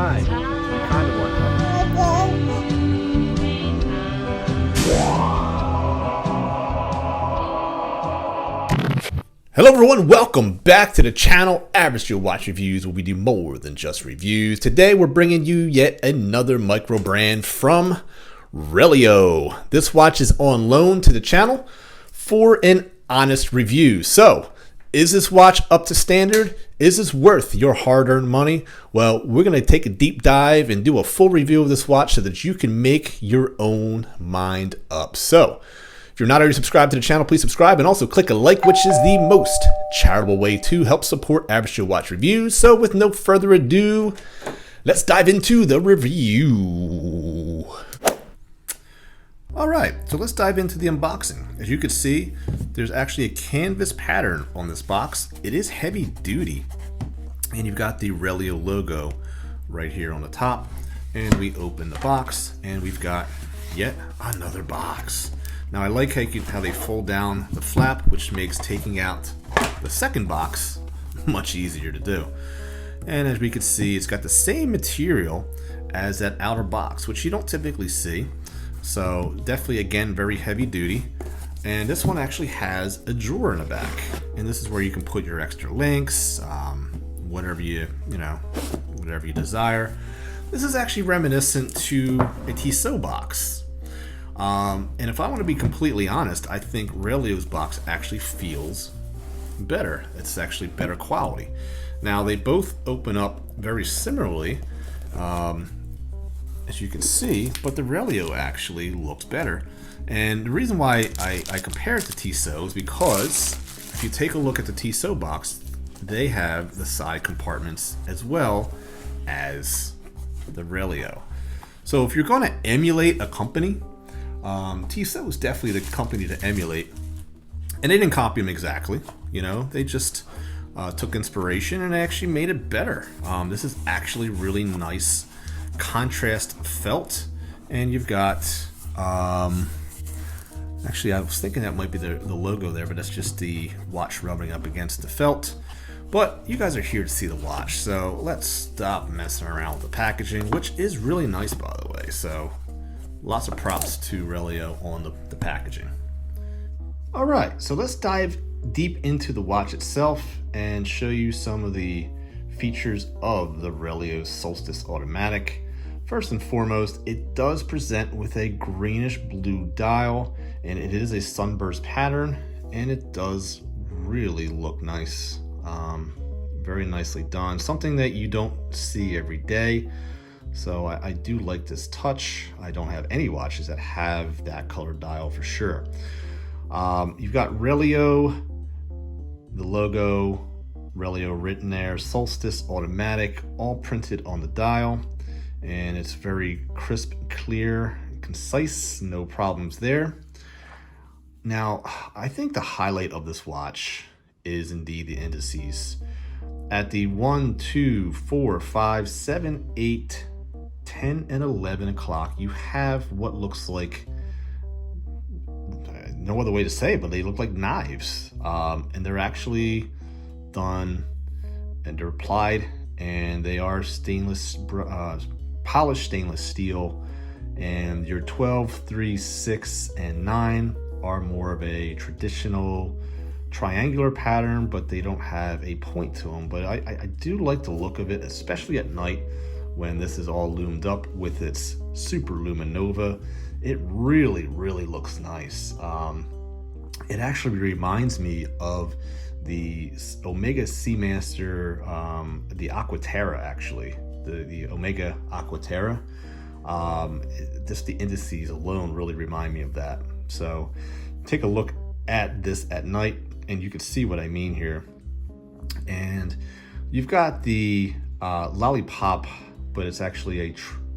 time. Kind of one time. Hello everyone, welcome back to the channel, Average Joe Watch Reviews, where we do more than just reviews. Today we're bringing you yet another micro brand from RELIO. This watch is on loan to the channel for an honest review. So, is this watch up to standard? Is this worth your hard-earned money? Well, we're going to take a deep dive and do a full review of this watch so that you can make your own mind up. So, if you're not already subscribed to the channel, please subscribe and also click a like, which is the most charitable way to help support Average Joe Watch Reviews. So with no further ado, let's dive into the review. All right, so let's dive into the unboxing. As you can see, there's actually a canvas pattern on this box. It is heavy duty, and you've got the RELIO logo right here on the top. And we open the box, and we've got yet another box. Now I like how they fold down the flap, which makes taking out the second box much easier to do. And as we can see, it's got the same material as that outer box, which you don't typically see. So definitely, again, very heavy duty. And this one actually has a drawer in the back. And this is where you can put your extra links, whatever you desire. This is actually reminiscent to a Tissot box. And if I want to be completely honest, I think RELIO's box actually feels better. It's actually better quality. Now, they both open up very similarly, as you can see, but the RELIO actually looks better. And the reason why I compare it to Tissot is because if you take a look at the Tissot box, they have the side compartments as well as the RELIO. So if you're going to emulate a company, Tissot was definitely the company to emulate, and they didn't copy them exactly. You know, they just took inspiration and actually made it better. This is actually really nice contrast felt, and you've got actually, I was thinking that might be the logo there, but that's just the watch rubbing up against the felt. But you guys are here to see the watch, so let's stop messing around with the packaging, which is really nice, by the way. So lots of props to RELIO on the packaging. All right, so let's dive deep into the watch itself and show you some of the features of the RELIO Solstice Automatic. First and foremost, it does present with a greenish blue dial, and it is a sunburst pattern, and it does really look nice. Very nicely done. Something that you don't see every day. So I do like this touch. I don't have any watches that have that color dial for sure. You've got RELIO, the logo, RELIO written there, Solstice Automatic, all printed on the dial. And it's very crisp, clear, concise, no problems there. Now, I think the highlight of this watch is indeed the indices. At the 1, 2, 4, 5, 7, 8, 10 and 11 o'clock, you have what looks like, no other way to say it, but they look like knives. And they're actually done and they're applied, and they are stainless, polished stainless steel. And your 12, 3, 6, and 9 are more of a traditional triangular pattern, but they don't have a point to them. But I do like the look of it, especially at night when this is all loomed up with its super luminova. It really, really looks nice. It actually reminds me of the Omega Seamaster, the Aquaterra, actually, the Omega Aquaterra. Just the indices alone really remind me of that. So take a look at this at night and you can see what I mean here. And you've got the lollipop, but it's actually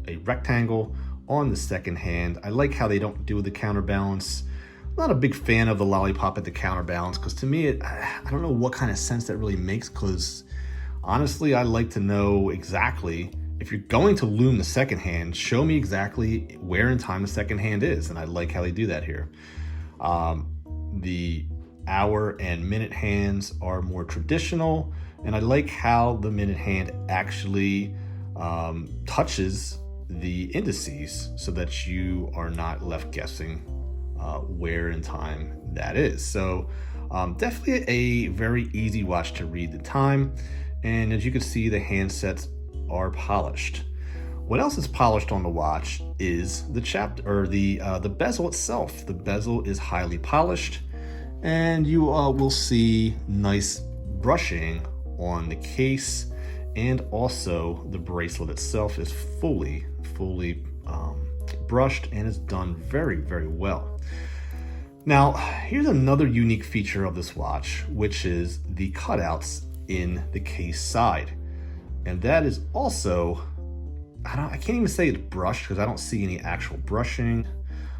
a rectangle on the second hand. I like how they don't do the counterbalance. I'm not a big fan of the lollipop at the counterbalance, because to me, I don't know what kind of sense that really makes, because honestly, I like to know exactly, if you're going to loom the second hand, show me exactly where in time the second hand is, and I like how they do that here. The hour and minute hands are more traditional, and I like how the minute hand actually touches the indices so that you are not left guessing where in time that is. So definitely a very easy watch to read the time. And as you can see, the handsets are polished. What else is polished on the watch is the chapter, or the bezel itself. The bezel is highly polished, and you will see nice brushing on the case, and also the bracelet itself is fully brushed and is done very, very well. Now, here's another unique feature of this watch, which is the cutouts in the case side. And that is also, I can't even say it's brushed because I don't see any actual brushing,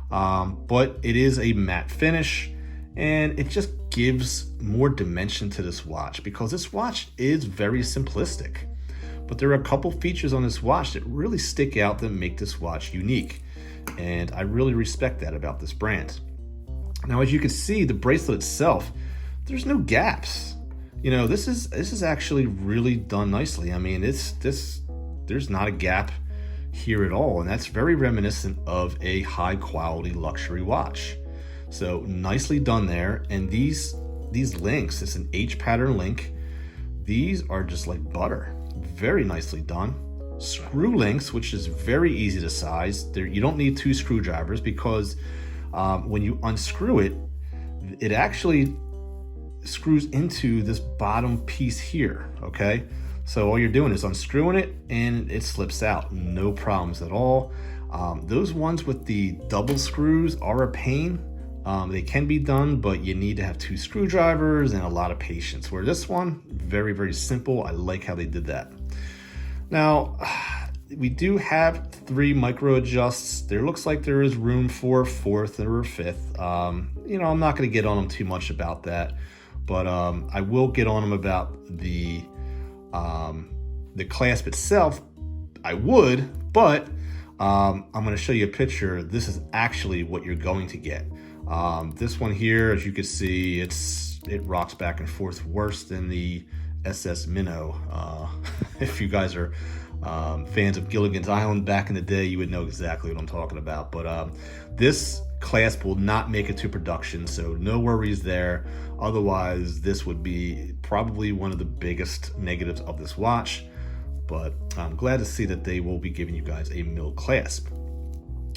but it is a matte finish, and it just gives more dimension to this watch because this watch is very simplistic. But there are a couple features on this watch that really stick out that make this watch unique, and I really respect that about this brand. Now, as you can see, the bracelet itself, there's no gaps. You know, this is actually really done nicely. I mean, there's not a gap here at all, and that's very reminiscent of a high quality luxury watch. So nicely done there. And these links, it's an H pattern link. These are just like butter. Very nicely done. Screw links, which is very easy to size. You don't need 2 screwdrivers because when you unscrew it, it actually screws into this bottom piece here, okay? So all you're doing is unscrewing it and it slips out, no problems at all. Those ones with the double screws are a pain. They can be done, but you need to have 2 screwdrivers and a lot of patience. Where this one, very, very simple. I like how they did that. Now, we do have 3 micro adjusts. There looks like there is room for a 4th or a 5th. You know, I'm not going to get on them too much about that, but I will get on them about the clasp itself. I would, but I'm going to show you a picture. This is actually what you're going to get. This one here, as you can see, it rocks back and forth worse than the SS Minnow. If you guys are fans of Gilligan's Island back in the day, you would know exactly what I'm talking about. But this clasp will not make it to production, so no worries there. Otherwise, this would be probably one of the biggest negatives of this watch. But I'm glad to see that they will be giving you guys a mill clasp.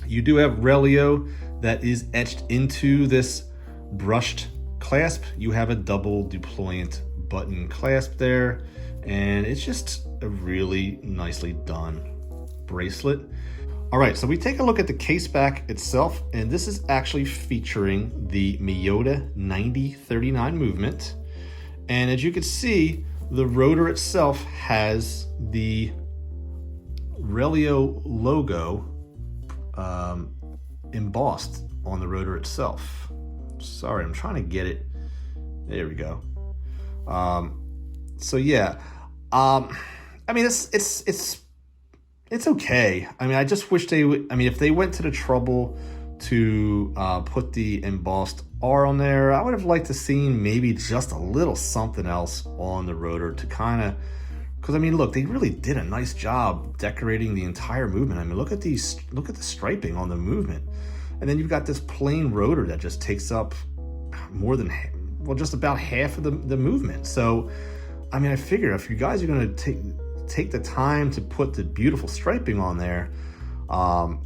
You do have RELIO that is etched into this brushed clasp. You have a double deployant button clasp there, and it's just a really nicely done bracelet. All right, so we take a look at the case back itself, and this is actually featuring the Miyota 9039 movement. And as you can see, the rotor itself has the RELIO logo embossed on the rotor itself. Sorry, I'm trying to get it. There we go. So yeah, I mean, it's okay. I mean, I just wish they would. I mean, if they went to the trouble to put the embossed R on there, I would have liked to seen maybe just a little something else on the rotor to kind of, because I mean, look, they really did a nice job decorating the entire movement. I mean, look at the striping on the movement, and then you've got this plain rotor that just takes up more than, well, just about half of the movement. So, I mean, I figure if you guys are going to take the time to put the beautiful striping on there,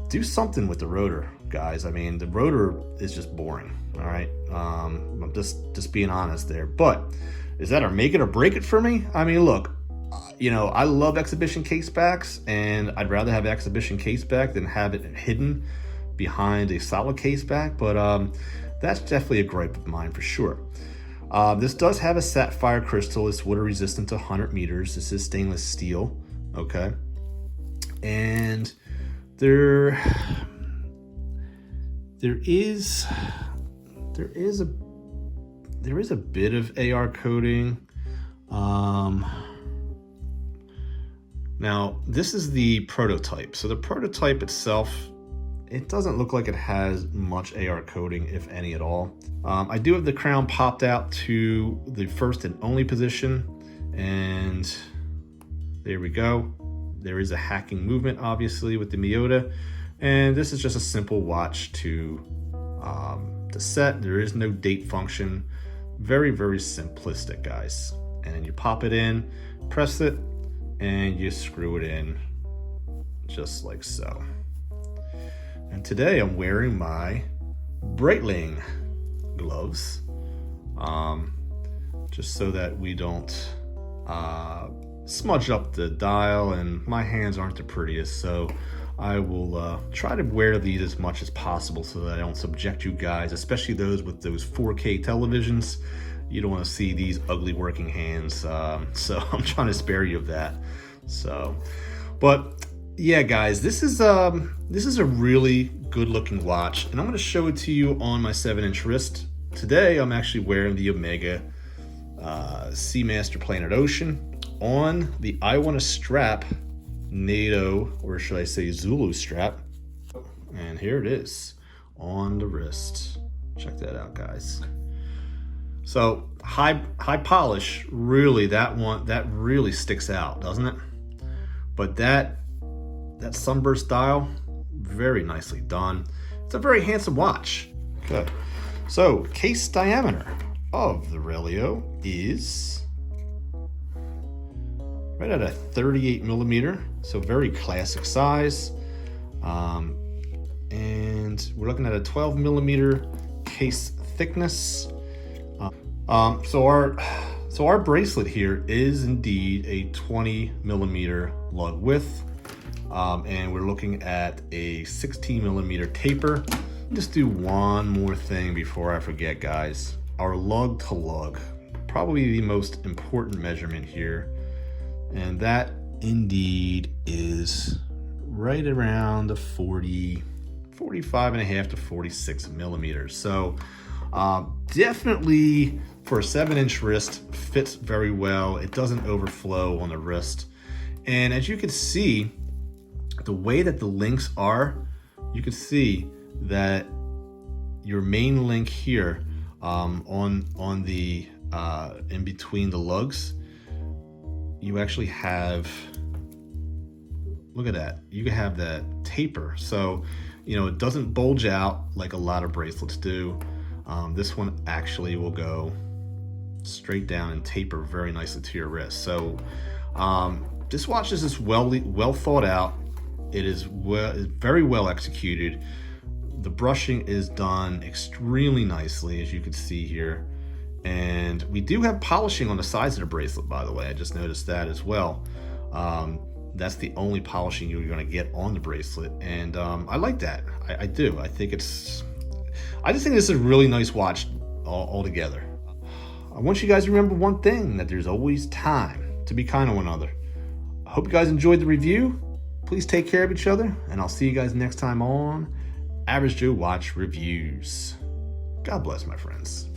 do something with the rotor, guys. I mean, the rotor is just boring. All right, I'm just being honest there. But is that a make it or break it for me? I mean, look, you know, I love exhibition case backs, and I'd rather have exhibition case back than have it hidden behind a solid case back. But that's definitely a gripe of mine for sure. This does have a sapphire crystal. It's water resistant to 100 meters. This is stainless steel. Okay, and there is a bit of AR coating. Now this is the prototype. So the prototype itself, it doesn't look like it has much AR coating, if any at all. I do have the crown popped out to the first and only position, and there we go. There is a hacking movement, obviously, with the Miyota, and this is just a simple watch to set. There is no date function. Very, very simplistic, guys. And then you pop it in, press it, and you screw it in just like so. And today I'm wearing my Breitling gloves, just so that we don't smudge up the dial, and my hands aren't the prettiest, so I will try to wear these as much as possible so that I don't subject you guys, especially those with those 4K televisions. You don't want to see these ugly working hands, so I'm trying to spare you of that. So, but yeah, guys, this is a really good looking watch, and I'm going to show it to you on my 7-inch wrist. Today I'm actually wearing the Omega Seamaster Planet Ocean on the I Want to Strap NATO, or should I say Zulu strap, and here it is on the wrist. Check that out, guys. So high polish, really, that really sticks out, doesn't it? But that sunburst dial, very nicely done. It's a very handsome watch. Good. So case diameter of the RELIO is right at a 38 millimeter, so very classic size. And we're looking at a 12 millimeter case thickness. So our bracelet here is indeed a 20 millimeter lug width, and we're looking at a 16 millimeter taper. Just do one more thing before I forget, guys. Our lug to lug, probably the most important measurement here, and that indeed is right around the 45 and a half to 46 millimeters. So definitely for a 7-inch wrist, fits very well. It doesn't overflow on the wrist. And as you can see, the way that the links are, you can see that your main link here on the in between the lugs, you actually have, look at that, you can have that taper. So, you know, it doesn't bulge out like a lot of bracelets do. This one actually will go straight down and taper very nicely to your wrist. So this watch is just well thought out. It is very well executed. The brushing is done extremely nicely, as you can see here. And we do have polishing on the sides of the bracelet, by the way. I just noticed that as well. That's the only polishing you're going to get on the bracelet, and I like that. I do. I just think this is a really nice watch altogether. I want you guys to remember one thing, that there's always time to be kind to one another. I hope you guys enjoyed the review. Please take care of each other, and I'll see you guys next time on Average Joe Watch Reviews. God bless, my friends.